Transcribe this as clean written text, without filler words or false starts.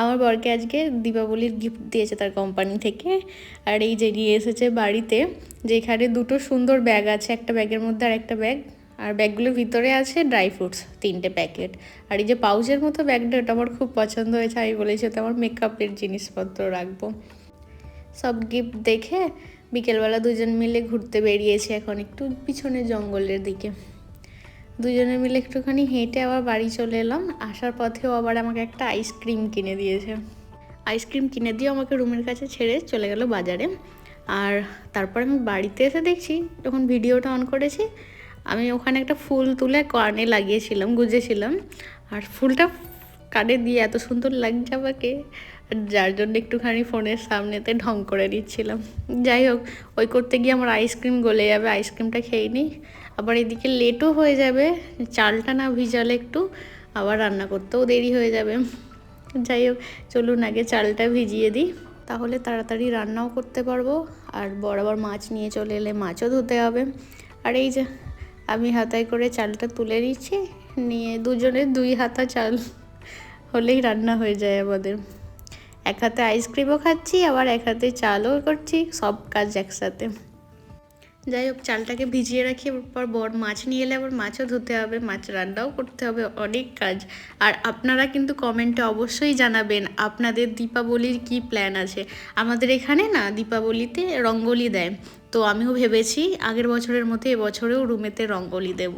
আমার বরকে আজকে দীপাবলির গিফট দিয়েছে তার কোম্পানি থেকে। আর এই যে নিয়ে এসেছে বাড়িতে, যেখানে দুটো সুন্দর ব্যাগ আছে, একটা ব্যাগের মধ্যে আর একটা ব্যাগ, আর ব্যাগগুলোর ভিতরে আছে ড্রাই ফ্রুটস 3টে প্যাকেট। আর এই যে পাউচের মতো ব্যাগটা, ওটা আমার খুব পছন্দ হয়েছে। আমি বলেছি ওতে আমার মেকআপের জিনিসপত্র রাখবো। সব গিফট দেখে বিকেলবেলা দুজন মিলে ঘুরতে বেরিয়েছে এখন একটু পিছনে জঙ্গলের দিকে। দুজনে মিলে একটুখানি হেঁটে আবার বাড়ি চলে এলাম। আসার পথেও আবার আমাকে একটা আইসক্রিম কিনে দিয়েছে। আইসক্রিম কিনে দিয়ে আমাকে রুমের কাছে ছেড়ে চলে গেল বাজারে। আর তারপর আমি বাড়িতে এসে দেখছি, যখন ভিডিওটা অন করেছি, আমি ওখানে একটা ফুল তুলে কানে লাগিয়েছিলাম, গুজেছিলাম। আর ফুলটা কানে দিয়ে এত সুন্দর লাগছে আমাকে, যার জন্য একটুখানি ফোনের সামনেতে ঢং করে নিচ্ছিলাম। যাই হোক, ওই করতে গিয়ে আমার আইসক্রিম গলে যাবে, আইসক্রিমটা খেয়ে নিই। আবার এদিকে লেটও হয়ে যাবে, চালটা না ভিজালে একটু আবার রান্না করতেও দেরি হয়ে যাবে। যাই হোক, চলুন আগে চালটা ভিজিয়ে দিই, তাহলে তাড়াতাড়ি রান্নাও করতে পারবো। আর বরাবর মাছ নিয়ে চলে এলে মাছও ধুতে হবে। আর এই যে আমি হাতায় করে চালটা তুলে নিচ্ছি, নিয়ে দুজনের 2 হাতা চাল হলেই রান্না হয়ে যায় আমাদের। এক হাতে আইসক্রিমও খাচ্ছি, আবার এক হাতে চালও করছি, সব কাজ একসাথে। যাই হোক, চালটাকে ভিজিয়ে রাখি, এরপর বর মাছ নিয়ে এলে আবার মাছও ধুতে হবে, মাছ রান্নাও করতে হবে, অনেক কাজ। আর আপনারা কিন্তু কমেন্টে অবশ্যই জানাবেন আপনাদের দীপাবলির কি প্ল্যান আছে। আমাদের এখানে না দীপাবলিতে রঙ্গোলি দেয়, তো আমিও ভেবেছি আগের বছরের মতো এবছরেও রুমেতে রঙ্গোলি দেব।